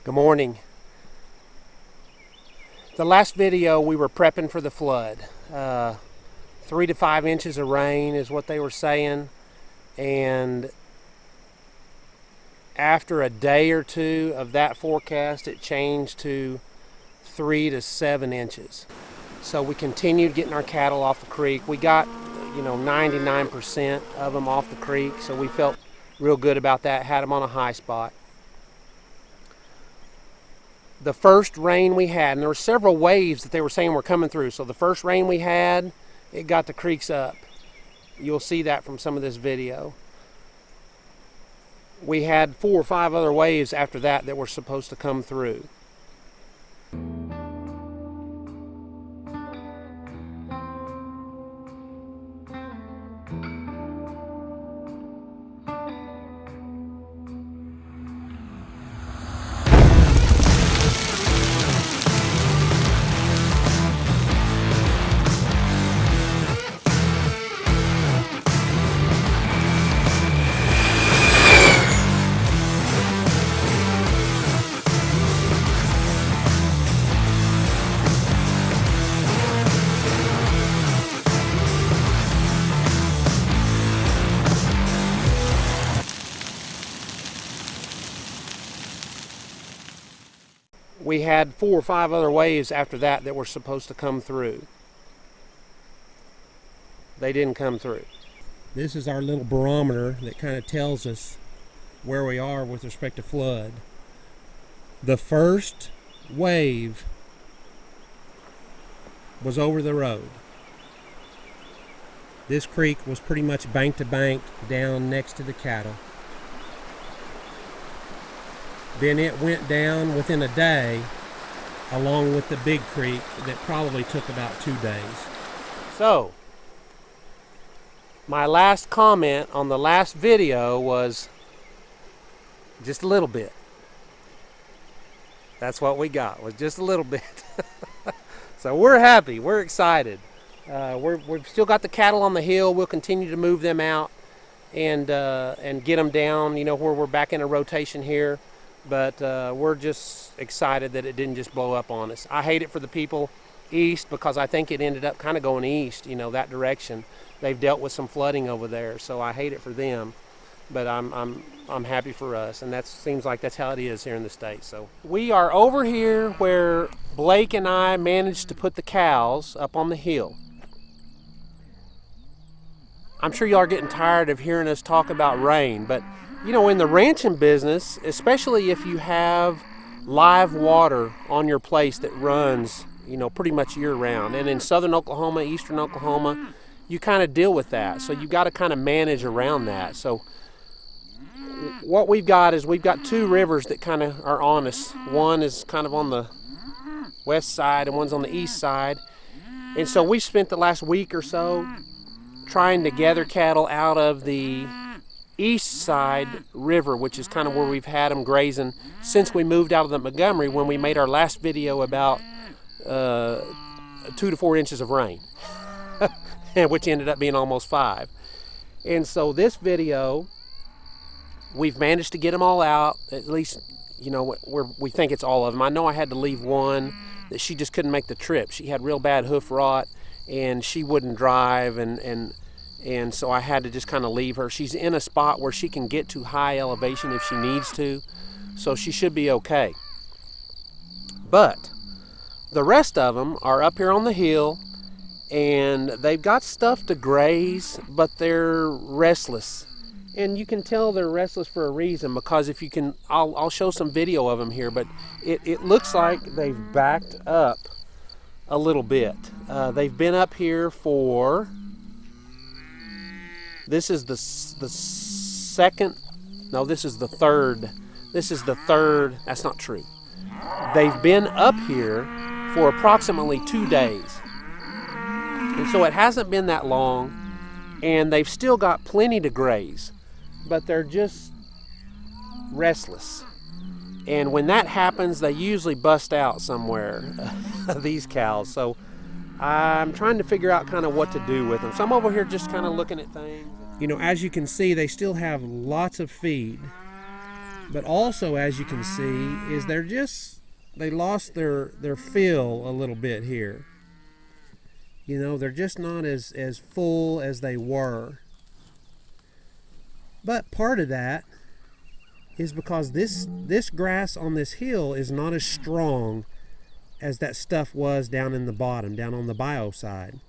Good morning. The last video we were prepping for the flood. 3 to 5 inches of rain is what they were saying, and after a day or two of that forecast it changed to 3 to 7 inches. So we continued getting our cattle off the creek. We got 99% of them off the creek, so we felt real good about that. Had them on a high spot. The first rain we had, and there were several waves that they were saying were coming through. So the first rain we had, it got the creeks up. You'll see that from some of this video. We had 4 or 5 other waves after that that were supposed to come through. We had 4 or 5 other waves after that that were supposed to come through. They didn't come through. This is our little barometer that kind of tells us where we are with respect to flood. The first wave was over the road. This creek was pretty much bank to bank down next to the cattle. Then it went down within a day along with the big creek that probably took about 2 days. So, my last comment on the last video was just a little bit. That's what we got, was just a little bit. So we're happy, we're excited. We've still got the cattle on the hill. We'll continue to move them out and get them down, where we're back in a rotation here. But we're just excited that it didn't just blow up on us. I hate it for the people east because I think it ended up kind of going east, that direction. They've dealt with some flooding over there, so I hate it for them. But I'm happy for us, and that seems like that's how it is here in the States. So we are over here where Blake and I managed to put the cows up on the hill. I'm sure y'all are getting tired of hearing us talk about rain, but in the ranching business, especially if you have live water on your place that runs, pretty much year round. And in southern Oklahoma, eastern Oklahoma, you kind of deal with that. So you got to kind of manage around that. So what we've got is we've got 2 rivers that kind of are on us. One is kind of on the west side and one's on the east side. And so we spent the last week or so trying to gather cattle out of the east side river, which is kind of where we've had them grazing since we moved out of the Montgomery when we made our last video about 2 to 4 inches of rain, which ended up being almost 5. And so this video, we've managed to get them all out, at least, we think it's all of them. I know I had to leave one that she just couldn't make the trip. She had real bad hoof rot and she wouldn't drive, and so I had to just kind of leave her. She's in a spot where she can get to high elevation if she needs to, so she should be okay. But the rest of them are up here on the hill, and they've got stuff to graze, but they're restless. And you can tell they're restless for a reason, because if you can, I'll show some video of them here, but it looks like they've backed up a little bit. They've been up here for... This is the second, no, this is the third. This is the third, that's not true. They've been up here for approximately 2 days. And so it hasn't been that long, and they've still got plenty to graze, but they're just restless. And when that happens, they usually bust out somewhere, these cows. So I'm trying to figure out kind of what to do with them. So I'm over here just kind of looking at things. As you can see, they still have lots of feed. But also, as you can see, is they lost their feel a little bit here. You know, they're just not as full as they were. But part of that is because this grass on this hill is not as strong as that stuff was down in the bottom, down on the bio side.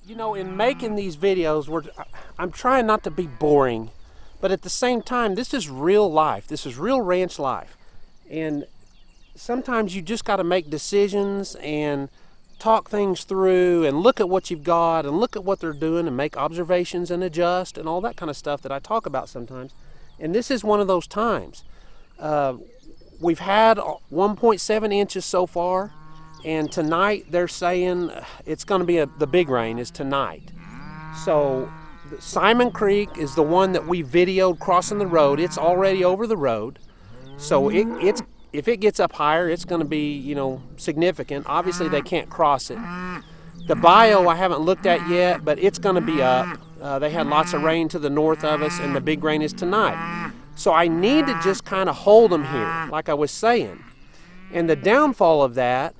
You know, in making these videos, I'm trying not to be boring, but at the same time, this is real life. This is real ranch life. And sometimes you just got to make decisions and talk things through and look at what you've got and look at what they're doing and make observations and adjust and all that kind of stuff that I talk about sometimes. And this is one of those times. We've had 1.7 inches so far. And tonight they're saying it's going to be the big rain is tonight. So Simon Creek is the one that we videoed crossing the road. It's already over the road. So it's if it gets up higher, it's going to be, you know, significant. Obviously they can't cross it. The bio I haven't looked at yet, but it's going to be up. They had lots of rain to the north of us, and the big rain is tonight. So I need to just kind of hold them here, like I was saying. And the downfall of that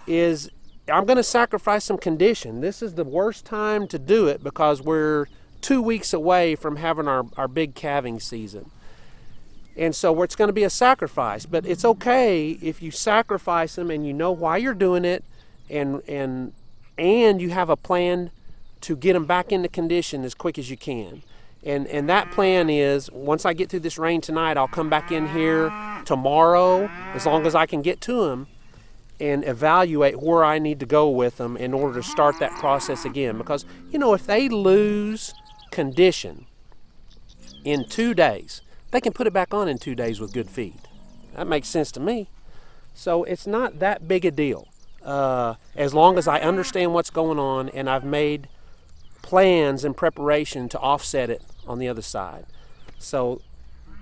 is I'm going to sacrifice some condition. This is the worst time to do it because we're 2 weeks away from having our big calving season. And so it's going to be a sacrifice, but it's okay if you sacrifice them and you know why you're doing it and you have a plan to get them back into condition as quick as you can. And that plan is once I get through this rain tonight, I'll come back in here tomorrow as long as I can get to them and evaluate where I need to go with them in order to start that process again. Because, you know, if they lose condition in 2 days, they can put it back on in 2 days with good feed. That makes sense to me. So it's not that big a deal. As long as I understand what's going on and I've made plans in preparation to offset it on the other side. So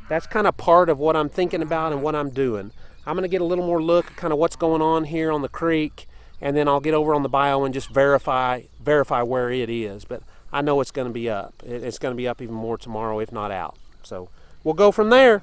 that's kind of part of what I'm thinking about and what I'm doing. I'm going to get a little more look at kind of what's going on here on the creek, and then I'll get over on the bio and just verify where it is. But I know it's going to be up. It's going to be up even more tomorrow, if not out. So we'll go from there.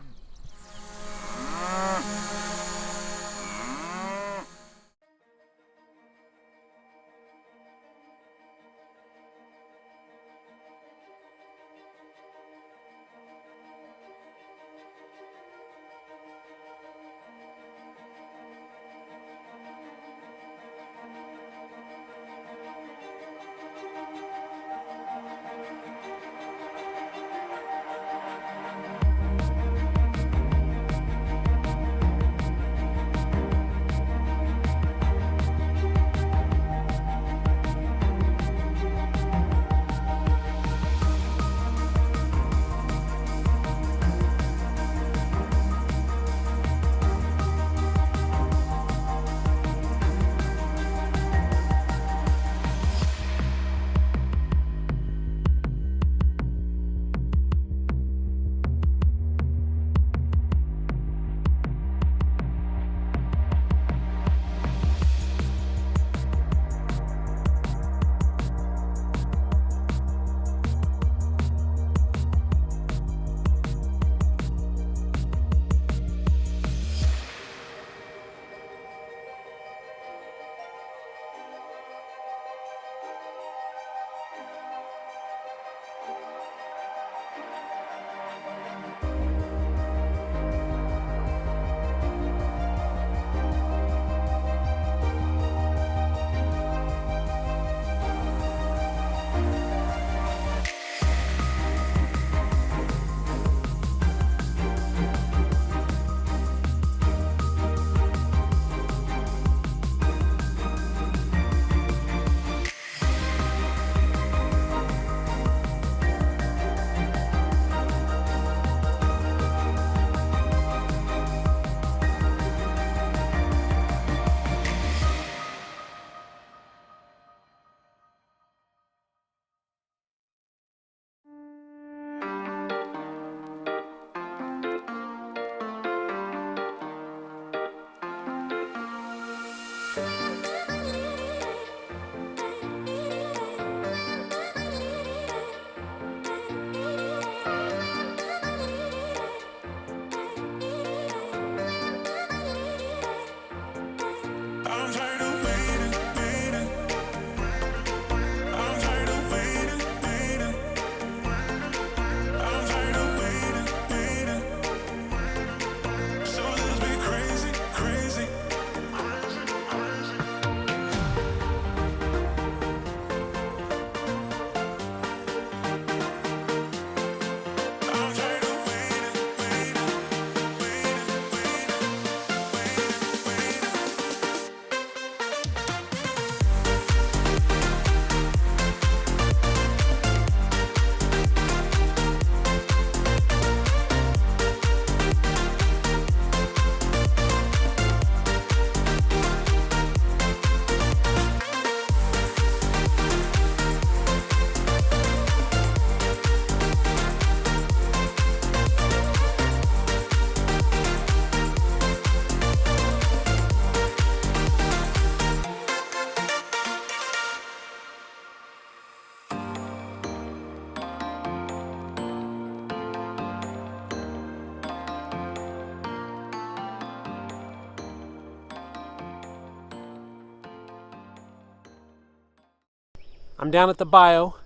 I'm down at the bio,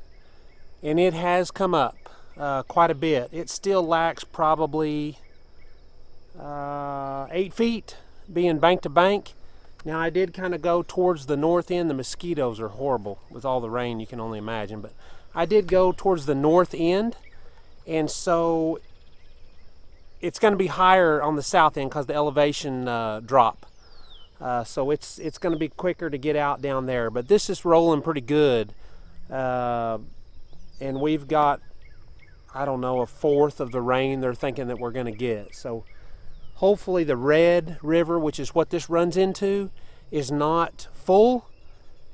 and it has come up quite a bit. It still lacks probably 8 feet, being bank to bank. Now I did kind of go towards the north end. The mosquitoes are horrible with all the rain, you can only imagine, but I did go towards the north end, and so it's going to be higher on the south end because the elevation drop. So it's going to be quicker to get out down there, but this is rolling pretty good, and we've got, I don't know, a fourth of the rain they're thinking that we're going to get. So hopefully the Red River, which is what this runs into, is not full.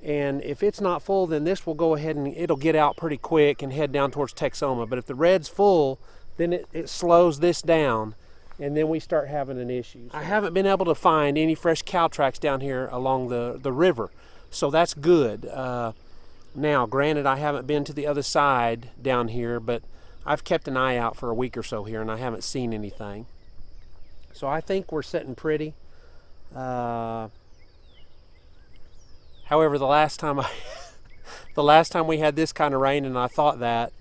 And if it's not full, then this will go ahead and it'll get out pretty quick and head down towards Texoma. But if the Red's full, then it slows this down, and then we start having an issue. I haven't been able to find any fresh cow tracks down here along the river, so that's good. Now, granted, I haven't been to the other side down here, but I've kept an eye out for a week or so here, and I haven't seen anything. So I think we're sitting pretty. However, the last time we had this kind of rain, and I thought that,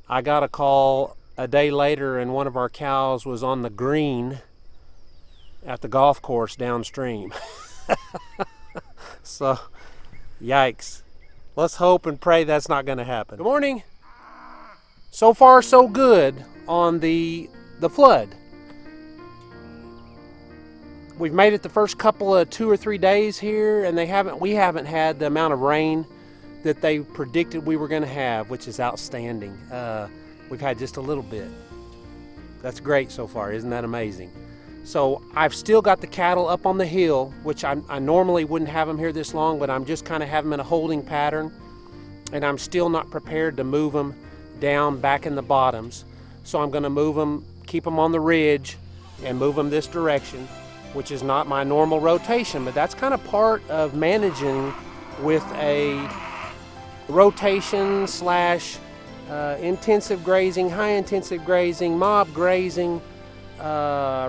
I got a call a day later, and one of our cows was on the green at the golf course downstream. So, yikes. Let's hope and pray that's not going to happen. Good morning. So far, so good on the flood. We've made it the first couple of 2 or 3 days here, and we haven't had the amount of rain that they predicted we were going to have, which is outstanding. We've had just a little bit. That's great so far. Isn't that amazing? So I've still got the cattle up on the hill, which I normally wouldn't have them here this long, but I'm just kind of having them in a holding pattern, and I'm still not prepared to move them down back in the bottoms. So I'm going to move them, keep them on the ridge, and move them this direction, which is not my normal rotation, but that's kind of part of managing with a rotation slash intensive grazing, high intensive grazing, mob grazing,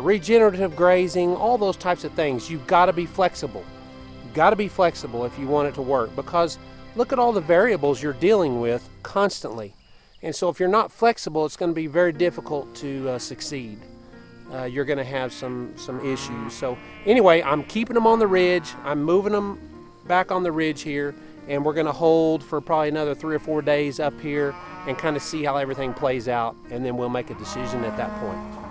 regenerative grazing, all those types of things. You've got to be flexible. You've got to be flexible if you want it to work, because look at all the variables you're dealing with constantly. And so if you're not flexible, it's going to be very difficult to succeed. You're going to have some issues. So anyway, I'm keeping them on the ridge. I'm moving them back on the ridge here, and we're going to hold for probably another 3 or 4 days up here and kind of see how everything plays out, and then we'll make a decision at that point.